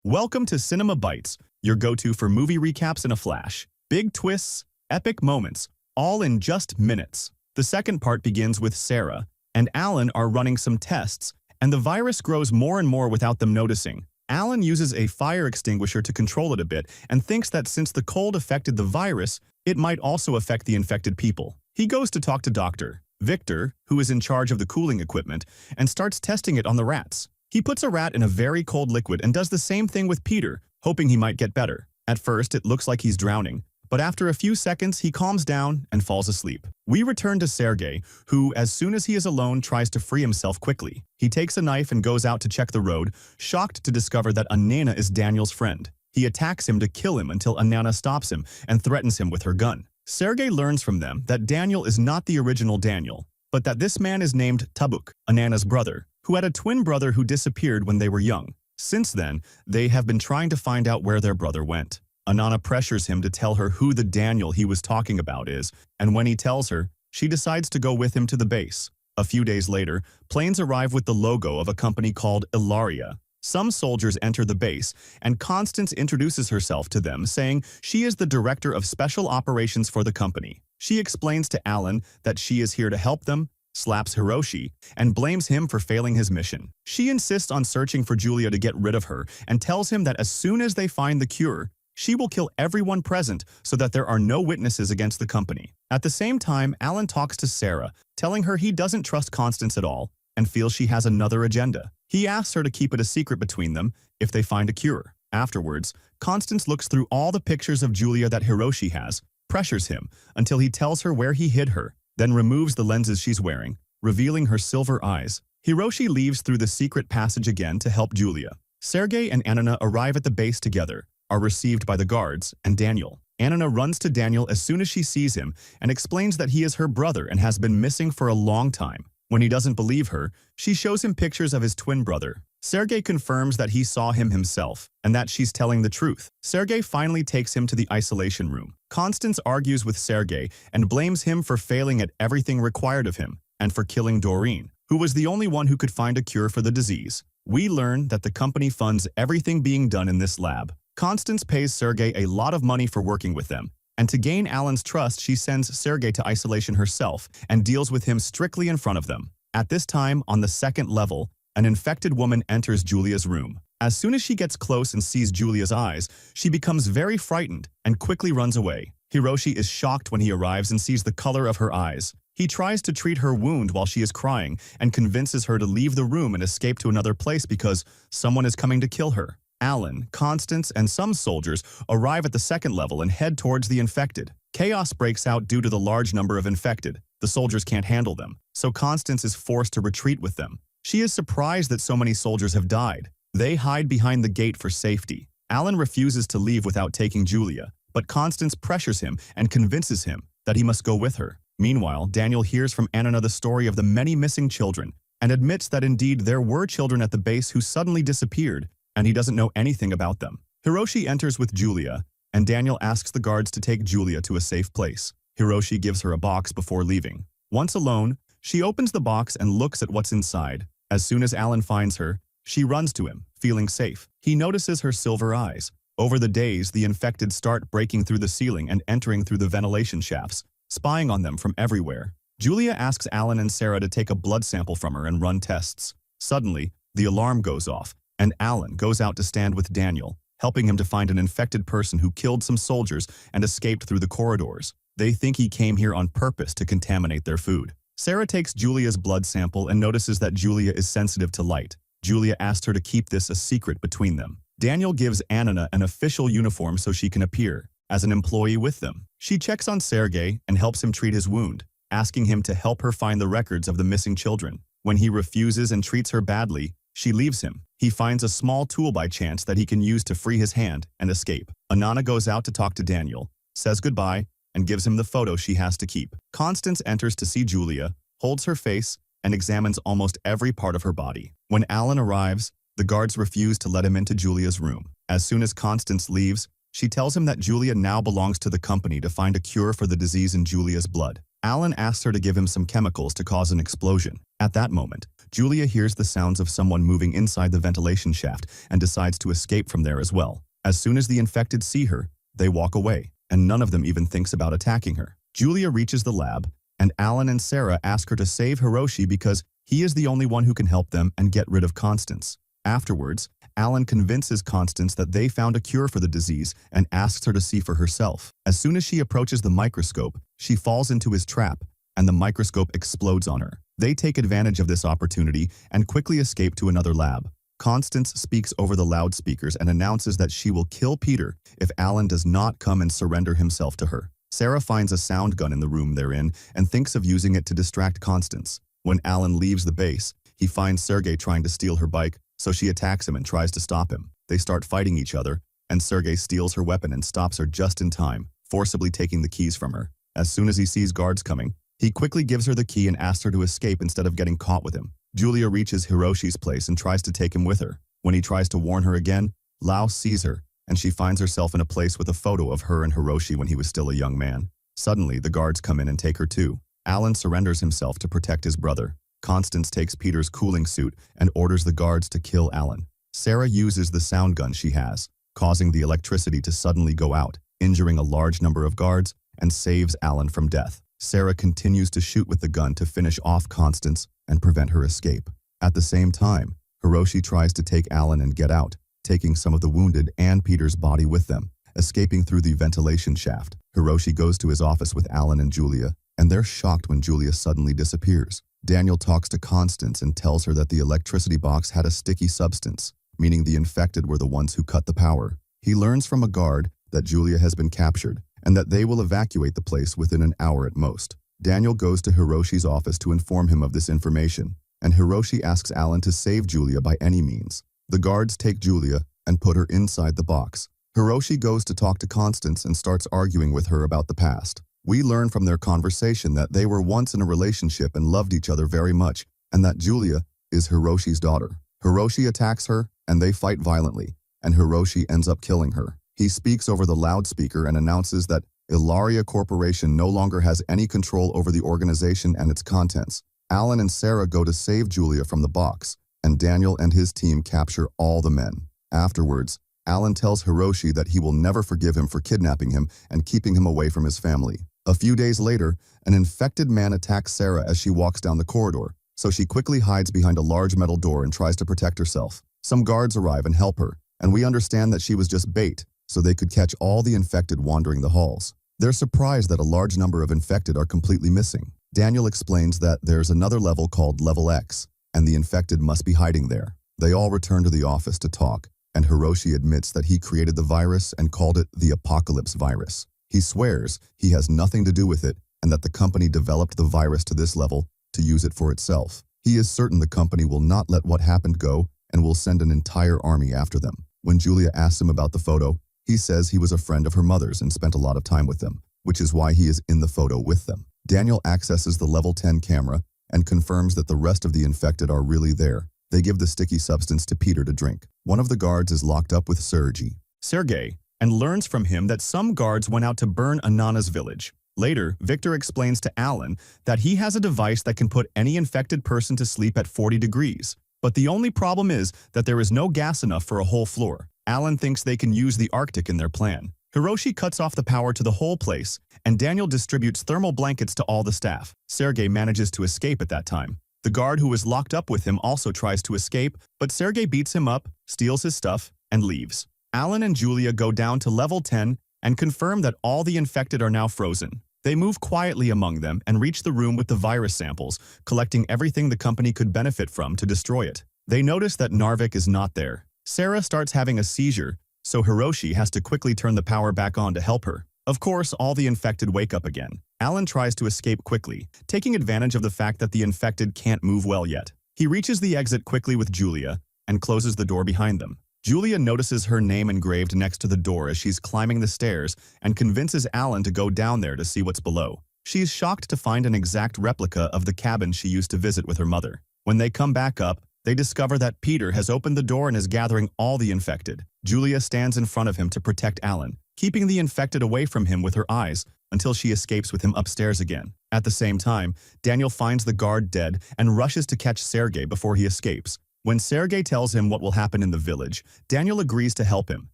Welcome to Cinema Bites, your go-to for movie recaps in a flash. Big twists, epic moments, all in just minutes. The second part begins with Sarah and Alan are running some tests, and the virus grows more and more without them noticing. Alan uses a fire extinguisher to control it a bit and thinks that since the cold affected the virus, it might also affect the infected people. He goes to talk to Dr. Victor, who is in charge of the cooling equipment, and starts testing it on the rats. He puts a rat in a very cold liquid and does the same thing with Peter, hoping he might get better. At first, it looks like he's drowning, but after a few seconds, he calms down and falls asleep. We return to Sergei, who, as soon as he is alone, tries to free himself quickly. He takes a knife and goes out to check the road, shocked to discover that Anana is Daniel's friend. He attacks him to kill him until Anana stops him and threatens him with her gun. Sergei learns from them that Daniel is not the original Daniel, but that this man is named Tabuk, Anana's brother, who had a twin brother who disappeared when they were young. Since then, they have been trying to find out where their brother went. Anana pressures him to tell her who the Daniel he was talking about is, and when he tells her, she decides to go with him to the base. A few days later, planes arrive with the logo of a company called Ilaria. Some soldiers enter the base, and Constance introduces herself to them, saying she is the director of special operations for the company. She explains to Alan that she is here to help them, slaps Hiroshi, and blames him for failing his mission. She insists on searching for Julia to get rid of her and tells him that as soon as they find the cure, she will kill everyone present so that there are no witnesses against the company. At the same time, Alan talks to Sarah, telling her he doesn't trust Constance at all and feels she has another agenda. He asks her to keep it a secret between them if they find a cure. Afterwards, Constance looks through all the pictures of Julia that Hiroshi has, pressures him until he tells her where he hid her, then removes the lenses she's wearing, revealing her silver eyes. Hiroshi leaves through the secret passage again to help Julia. Sergei and Anana arrive at the base together, are received by the guards, and Daniel. Anana runs to Daniel as soon as she sees him and explains that he is her brother and has been missing for a long time. When he doesn't believe her, she shows him pictures of his twin brother. Sergei confirms that he saw him himself and that she's telling the truth. Sergei finally takes him to the isolation room. Constance argues with Sergei and blames him for failing at everything required of him and for killing Doreen, who was the only one who could find a cure for the disease. We learn that the company funds everything being done in this lab. Constance pays Sergei a lot of money for working with them, and to gain Alan's trust, she sends Sergei to isolation herself and deals with him strictly in front of them. At this time, on the second level, an infected woman enters Julia's room. As soon as she gets close and sees Julia's eyes, she becomes very frightened and quickly runs away. Hiroshi is shocked when he arrives and sees the color of her eyes. He tries to treat her wound while she is crying and convinces her to leave the room and escape to another place because someone is coming to kill her. Alan, Constance, and some soldiers arrive at the second level and head towards the infected. Chaos breaks out due to the large number of infected. The soldiers can't handle them, so Constance is forced to retreat with them. She is surprised that so many soldiers have died. They hide behind the gate for safety. Alan refuses to leave without taking Julia, but Constance pressures him and convinces him that he must go with her. Meanwhile, Daniel hears from Anana the story of the many missing children and admits that indeed there were children at the base who suddenly disappeared, and he doesn't know anything about them. Hiroshi enters with Julia, and Daniel asks the guards to take Julia to a safe place. Hiroshi gives her a box before leaving. Once alone, she opens the box and looks at what's inside. As soon as Alan finds her, she runs to him, feeling safe. He notices her silver eyes. Over the days, the infected start breaking through the ceiling and entering through the ventilation shafts, spying on them from everywhere. Julia asks Alan and Sarah to take a blood sample from her and run tests. Suddenly, the alarm goes off, and Alan goes out to stand with Daniel, helping him to find an infected person who killed some soldiers and escaped through the corridors. They think he came here on purpose to contaminate their food. Sarah takes Julia's blood sample and notices that Julia is sensitive to light. Julia asked her to keep this a secret between them. Daniel gives Anana an official uniform so she can appear as an employee with them. She checks on Sergei and helps him treat his wound, asking him to help her find the records of the missing children. When he refuses and treats her badly, she leaves him. He finds a small tool by chance that he can use to free his hand and escape. Anana goes out to talk to Daniel, says goodbye, and gives him the photo she has to keep. Constance enters to see Julia, holds her face, and examines almost every part of her body. When Alan arrives, the guards refuse to let him into Julia's room. As soon as Constance leaves, she tells him that Julia now belongs to the company to find a cure for the disease in Julia's blood. Alan asks her to give him some chemicals to cause an explosion. At that moment, Julia hears the sounds of someone moving inside the ventilation shaft and decides to escape from there as well. As soon as the infected see her, they walk away, and none of them even thinks about attacking her. Julia reaches the lab, and Alan and Sarah ask her to save Hiroshi because he is the only one who can help them and get rid of Constance. Afterwards, Alan convinces Constance that they found a cure for the disease and asks her to see for herself. As soon as she approaches the microscope, she falls into his trap, and the microscope explodes on her. They take advantage of this opportunity and quickly escape to another lab. Constance speaks over the loudspeakers and announces that she will kill Peter if Alan does not come and surrender himself to her. Sarah finds a sound gun in the room they're in and thinks of using it to distract Constance. When Alan leaves the base, he finds Sergei trying to steal her bike, so she attacks him and tries to stop him. They start fighting each other, and Sergei steals her weapon and stops her just in time, forcibly taking the keys from her. As soon as he sees guards coming, he quickly gives her the key and asks her to escape instead of getting caught with him. Julia reaches Hiroshi's place and tries to take him with her. When he tries to warn her again, Lao sees her, and she finds herself in a place with a photo of her and Hiroshi when he was still a young man. Suddenly, the guards come in and take her too. Alan surrenders himself to protect his brother. Constance takes Peter's cooling suit and orders the guards to kill Alan. Sarah uses the sound gun she has, causing the electricity to suddenly go out, injuring a large number of guards, and saves Alan from death. Sarah continues to shoot with the gun to finish off Constance and prevent her escape. At the same time, Hiroshi tries to take Alan and get out, taking some of the wounded and Peter's body with them, escaping through the ventilation shaft. Hiroshi goes to his office with Alan and Julia, and they're shocked when Julia suddenly disappears. Daniel talks to Constance and tells her that the electricity box had a sticky substance, meaning the infected were the ones who cut the power. He learns from a guard that Julia has been captured and that they will evacuate the place within an hour at most. Daniel goes to Hiroshi's office to inform him of this information, and Hiroshi asks Alan to save Julia by any means. The guards take Julia and put her inside the box. Hiroshi goes to talk to Constance and starts arguing with her about the past. We learn from their conversation that they were once in a relationship and loved each other very much, and that Julia is Hiroshi's daughter. Hiroshi attacks her, and they fight violently, and Hiroshi ends up killing her. He speaks over the loudspeaker and announces that Ilaria Corporation no longer has any control over the organization and its contents. Alan and Sarah go to save Julia from the box, and Daniel and his team capture all the men. Afterwards, Alan tells Hiroshi that he will never forgive him for kidnapping him and keeping him away from his family. A few days later, an infected man attacks Sarah as she walks down the corridor, so she quickly hides behind a large metal door and tries to protect herself. Some guards arrive and help her, and we understand that she was just bait, so they could catch all the infected wandering the halls. They're surprised that a large number of infected are completely missing. Daniel explains that there's another level called Level X, and the infected must be hiding there. They all return to the office to talk, and Hiroshi admits that he created the virus and called it the Apocalypse virus. He swears he has nothing to do with it and that the company developed the virus to this level to use it for itself. He is certain the company will not let what happened go and will send an entire army after them. When Julia asks him about the photo, he says he was a friend of her mother's and spent a lot of time with them, which is why he is in the photo with them. Daniel accesses the level 10 camera and confirms that the rest of the infected are really there. They give the sticky substance to Peter to drink. One of the guards is locked up with Sergei, and learns from him that some guards went out to burn Anana's village. Later, Victor explains to Alan that he has a device that can put any infected person to sleep at 40 degrees. But the only problem is that there is no gas enough for a whole floor. Alan thinks they can use the Arctic in their plan. Hiroshi cuts off the power to the whole place, and Daniel distributes thermal blankets to all the staff. Sergei manages to escape at that time. The guard who was locked up with him also tries to escape, but Sergei beats him up, steals his stuff, and leaves. Alan and Julia go down to level 10 and confirm that all the infected are now frozen. They move quietly among them and reach the room with the virus samples, collecting everything the company could benefit from to destroy it. They notice that Narvik is not there. Sarah starts having a seizure, so Hiroshi has to quickly turn the power back on to help her. Of course, all the infected wake up again. Alan tries to escape quickly, taking advantage of the fact that the infected can't move well yet. He reaches the exit quickly with Julia and closes the door behind them. Julia notices her name engraved next to the door as she's climbing the stairs and convinces Alan to go down there to see what's below. She's shocked to find an exact replica of the cabin she used to visit with her mother. When they come back up, They discover that Peter has opened the door and is gathering all the infected. Julia stands in front of him to protect Alan, keeping the infected away from him with her eyes until she escapes with him upstairs again. At the same time, Daniel finds the guard dead and rushes to catch Sergei before he escapes. When Sergei tells him what will happen in the village, Daniel agrees to help him,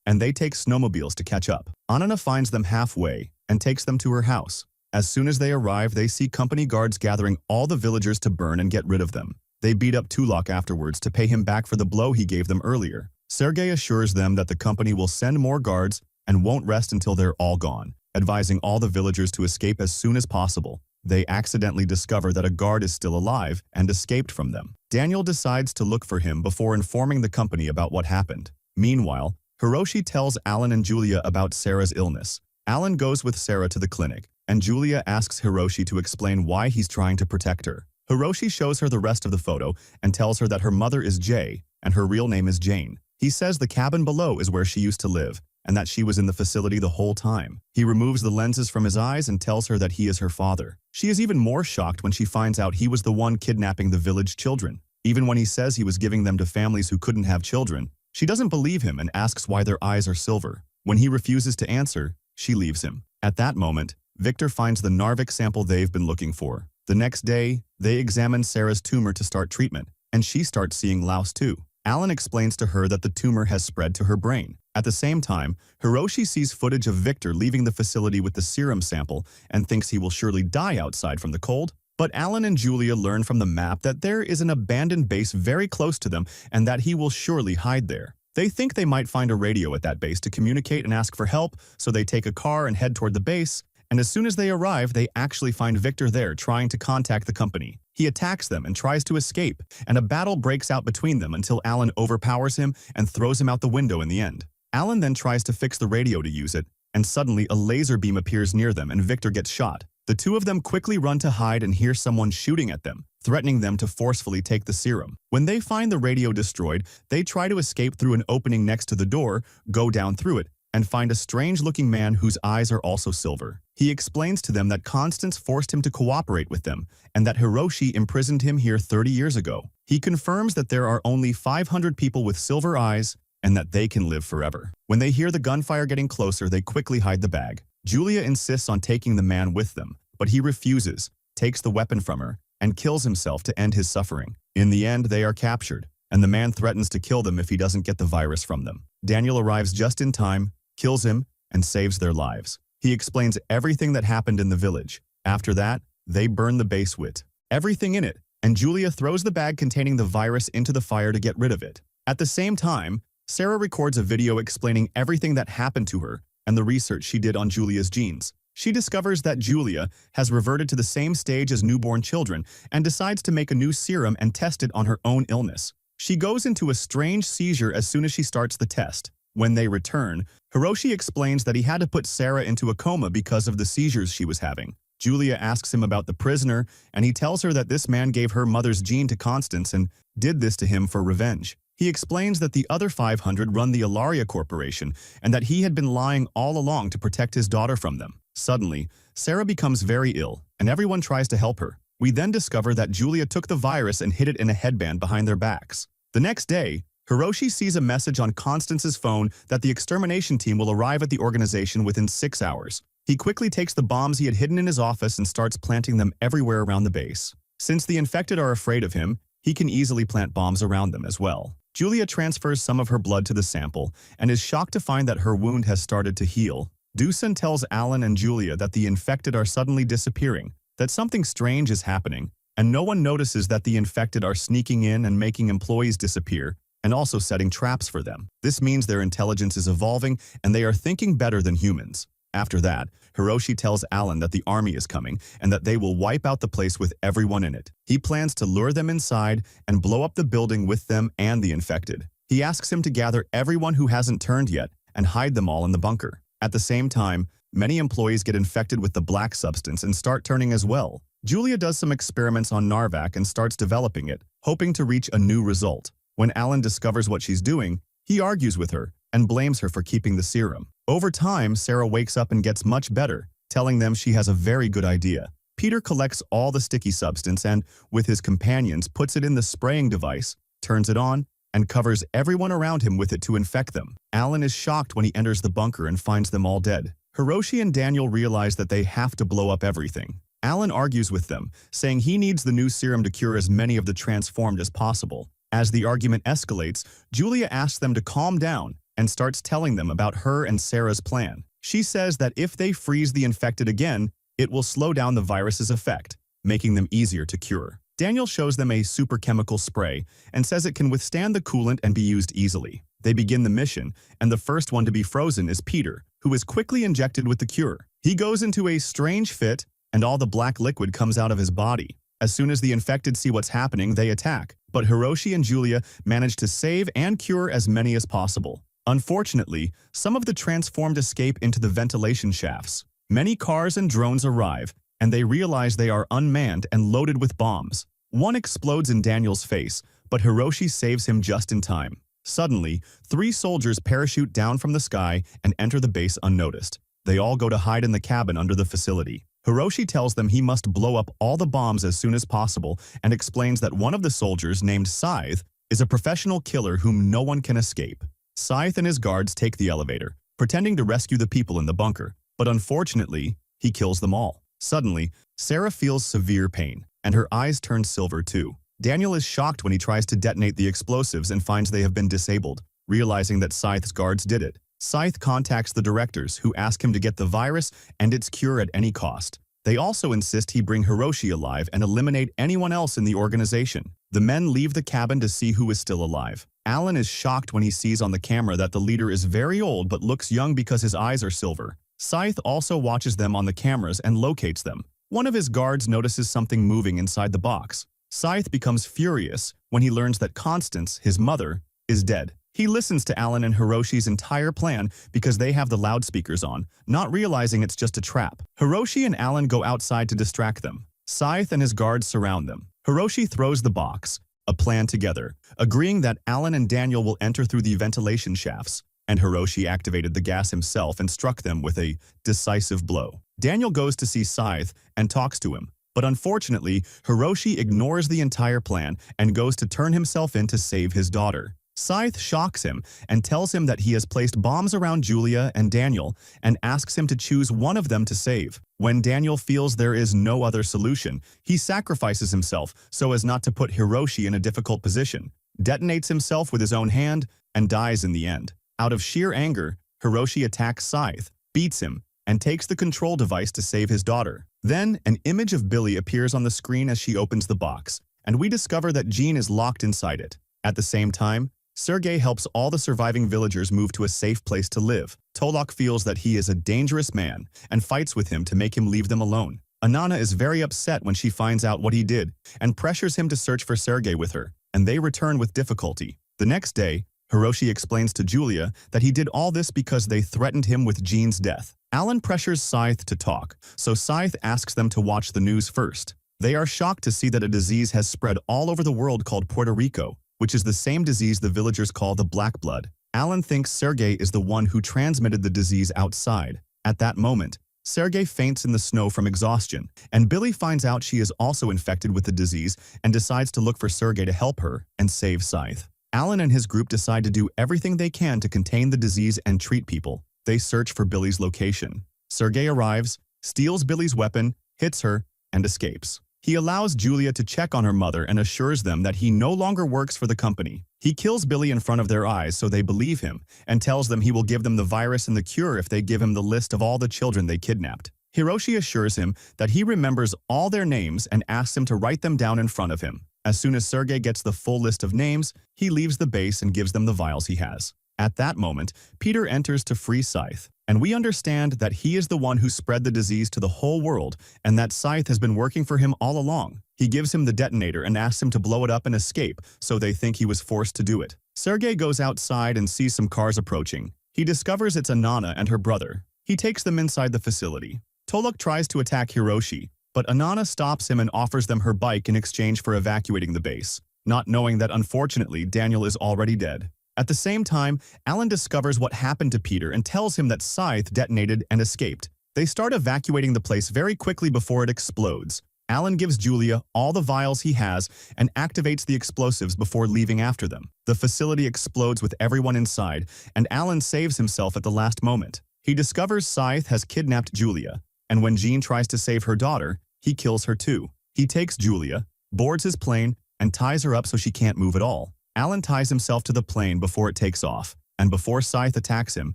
and they take snowmobiles to catch up. Anna finds them halfway and takes them to her house. As soon as they arrive, they see company guards gathering all the villagers to burn and get rid of them. They beat up Tulok afterwards to pay him back for the blow he gave them earlier. Sergei assures them that the company will send more guards and won't rest until they're all gone, advising all the villagers to escape as soon as possible. They accidentally discover that a guard is still alive and escaped from them. Daniel decides to look for him before informing the company about what happened. Meanwhile, Hiroshi tells Alan and Julia about Sarah's illness. Alan goes with Sarah to the clinic, and Julia asks Hiroshi to explain why he's trying to protect her. Hiroshi shows her the rest of the photo and tells her that her mother is Jay and her real name is Jane. He says the cabin below is where she used to live, and that she was in the facility the whole time. He removes the lenses from his eyes and tells her that he is her father. She is even more shocked when she finds out he was the one kidnapping the village children. Even when he says he was giving them to families who couldn't have children, she doesn't believe him and asks why their eyes are silver. When he refuses to answer, she leaves him. At that moment, Victor finds the Narvik sample they've been looking for. The next day, they examine Sarah's tumor to start treatment, and she starts seeing louse too. Alan explains to her that the tumor has spread to her brain. At the same time, Hiroshi sees footage of Victor leaving the facility with the serum sample and thinks he will surely die outside from the cold. But Alan and Julia learn from the map that there is an abandoned base very close to them and that he will surely hide there. They think they might find a radio at that base to communicate and ask for help, so they take a car and head toward the base. And as soon as they arrive, they actually find Victor there trying to contact the company. He attacks them and tries to escape, and a battle breaks out between them until Alan overpowers him and throws him out the window in the end. Alan then tries to fix the radio to use it, and suddenly a laser beam appears near them and Victor gets shot. The two of them quickly run to hide and hear someone shooting at them, threatening them to forcefully take the serum. When they find the radio destroyed, they try to escape through an opening next to the door, go down through it, and find a strange-looking man whose eyes are also silver. He explains to them that Constance forced him to cooperate with them, and that Hiroshi imprisoned him here 30 years ago. He confirms that there are only 500 people with silver eyes, and that they can live forever. When they hear the gunfire getting closer, they quickly hide the bag. Julia insists on taking the man with them, but he refuses, takes the weapon from her, and kills himself to end his suffering. In the end, they are captured, and the man threatens to kill them if he doesn't get the virus from them. Daniel arrives just in time, kills him, and saves their lives. He explains everything that happened in the village. After that, they burn the base with everything in it, and Julia throws the bag containing the virus into the fire to get rid of it. At the same time, Sarah records a video explaining everything that happened to her and the research she did on Julia's genes. She discovers that Julia has reverted to the same stage as newborn children and decides to make a new serum and test it on her own illness. She goes into a strange seizure as soon as she starts the test. When they return, Hiroshi explains that he had to put Sarah into a coma because of the seizures she was having. Julia asks him about the prisoner, and he tells her that this man gave her mother's gene to Constance and did this to him for revenge. He explains that the other 500 run the Ilaria Corporation and that he had been lying all along to protect his daughter from them. Suddenly, Sarah becomes very ill, and everyone tries to help her. We then discover that Julia took the virus and hid it in a headband behind their backs. The next day, Hiroshi sees a message on Constance's phone that the extermination team will arrive at the organization within 6 hours. He quickly takes the bombs he had hidden in his office and starts planting them everywhere around the base. Since the infected are afraid of him, he can easily plant bombs around them as well. Julia transfers some of her blood to the sample and is shocked to find that her wound has started to heal. Doosan tells Alan and Julia that the infected are suddenly disappearing, that something strange is happening, and no one notices that the infected are sneaking in and making employees disappear, and also setting traps for them. This means their intelligence is evolving and they are thinking better than humans. After that, Hiroshi tells Alan that the army is coming and that they will wipe out the place with everyone in it. He plans to lure them inside and blow up the building with them and the infected. He asks him to gather everyone who hasn't turned yet and hide them all in the bunker. At the same time, many employees get infected with the black substance and start turning as well. Julia does some experiments on Narvik and starts developing it, hoping to reach a new result. When Alan discovers what she's doing, he argues with her and blames her for keeping the serum. Over time, Sarah wakes up and gets much better, telling them she has a very good idea. Peter collects all the sticky substance and, with his companions, puts it in the spraying device turns it on, and covers everyone around him with it to infect them. Alan is shocked when he enters the bunker and finds them all dead. Hiroshi and Daniel realize that they have to blow up everything. Alan argues with them, saying he needs the new serum to cure as many of the transformed as possible. As the argument escalates, Julia asks them to calm down and starts telling them about her and Sarah's plan. She says that if they freeze the infected again, it will slow down the virus's effect, making them easier to cure. Daniel shows them a super chemical spray and says it can withstand the coolant and be used easily. They begin the mission, and the first one to be frozen is Peter, who is quickly injected with the cure. He goes into a strange fit, and all the black liquid comes out of his body. As soon as the infected see what's happening, they attack, but Hiroshi and Julia manage to save and cure as many as possible. Unfortunately, some of the transformed escape into the ventilation shafts. Many cars and drones arrive, and they realize they are unmanned and loaded with bombs. One explodes in Daniel's face, but Hiroshi saves him just in time. Suddenly, 3 soldiers parachute down from the sky and enter the base unnoticed. They all go to hide in the cabin under the facility. Hiroshi tells them he must blow up all the bombs as soon as possible and explains that one of the soldiers, named Scythe, is a professional killer whom no one can escape. Scythe and his guards take the elevator, pretending to rescue the people in the bunker, but unfortunately, he kills them all. Suddenly, Sarah feels severe pain, and her eyes turn silver too. Daniel is shocked when he tries to detonate the explosives and finds they have been disabled, realizing that Scythe's guards did it. Scythe contacts the directors, who ask him to get the virus and its cure at any cost. They also insist he bring Hiroshi alive and eliminate anyone else in the organization. The men leave the cabin to see who is still alive. Alan is shocked when he sees on the camera that the leader is very old but looks young because his eyes are silver. Scythe also watches them on the cameras and locates them. One of his guards notices something moving inside the box. Scythe becomes furious when he learns that Constance, his mother, is dead. He listens to Alan and Hiroshi's entire plan because they have the loudspeakers on, not realizing it's just a trap. Hiroshi and Alan go outside to distract them. Scythe and his guards surround them. Hiroshi throws the box, a plan together, agreeing that Alan and Daniel will enter through the ventilation shafts, and Hiroshi activated the gas himself and struck them with a decisive blow. Daniel goes to see Scythe and talks to him, but unfortunately, Hiroshi ignores the entire plan and goes to turn himself in to save his daughter. Scythe shocks him and tells him that he has placed bombs around Julia and Daniel and asks him to choose one of them to save. When Daniel feels there is no other solution, he sacrifices himself so as not to put Hiroshi in a difficult position, detonates himself with his own hand, and dies in the end. Out of sheer anger, Hiroshi attacks Scythe, beats him, and takes the control device to save his daughter. Then, an image of Billy appears on the screen as she opens the box, and we discover that Jean is locked inside it. At the same time, Sergei helps all the surviving villagers move to a safe place to live. Tolok feels that he is a dangerous man and fights with him to make him leave them alone. Anana is very upset when she finds out what he did and pressures him to search for Sergei with her, and they return with difficulty. The next day, Hiroshi explains to Julia that he did all this because they threatened him with Jean's death. Alan pressures Scythe to talk, so Scythe asks them to watch the news first. They are shocked to see that a disease has spread all over the world called Puerto Rico, which is the same disease the villagers call the Black Blood. Alan thinks Sergei is the one who transmitted the disease outside. At that moment, Sergei faints in the snow from exhaustion, and Billy finds out she is also infected with the disease and decides to look for Sergei to help her and save Scythe. Alan and his group decide to do everything they can to contain the disease and treat people. They search for Billy's location. Sergei arrives, steals Billy's weapon, hits her, and escapes. He allows Julia to check on her mother and assures them that he no longer works for the company. He kills Billy in front of their eyes so they believe him and tells them he will give them the virus and the cure if they give him the list of all the children they kidnapped. Hiroshi assures him that he remembers all their names and asks him to write them down in front of him. As soon as Sergei gets the full list of names, he leaves the base and gives them the vials he has. At that moment, Peter enters to free Scythe, and we understand that he is the one who spread the disease to the whole world and that Scythe has been working for him all along. He gives him the detonator and asks him to blow it up and escape, so they think he was forced to do it. Sergei goes outside and sees some cars approaching. He discovers it's Anana and her brother. He takes them inside the facility. Tolok tries to attack Hiroshi, but Anana stops him and offers them her bike in exchange for evacuating the base, not knowing that unfortunately Daniel is already dead. At the same time, Alan discovers what happened to Peter and tells him that Scythe detonated and escaped. They start evacuating the place very quickly before it explodes. Alan gives Julia all the vials he has and activates the explosives before leaving after them. The facility explodes with everyone inside, and Alan saves himself at the last moment. He discovers Scythe has kidnapped Julia, and when Jean tries to save her daughter, he kills her too. He takes Julia, boards his plane, and ties her up so she can't move at all. Alan ties himself to the plane before it takes off, and before Scythe attacks him,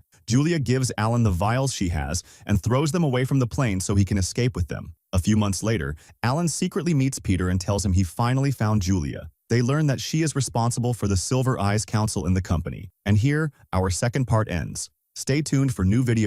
Julia gives Alan the vials she has and throws them away from the plane so he can escape with them. A few months later, Alan secretly meets Peter and tells him he finally found Julia. They learn that she is responsible for the Silver Eyes Council in the company. And here, our second part ends. Stay tuned for new videos.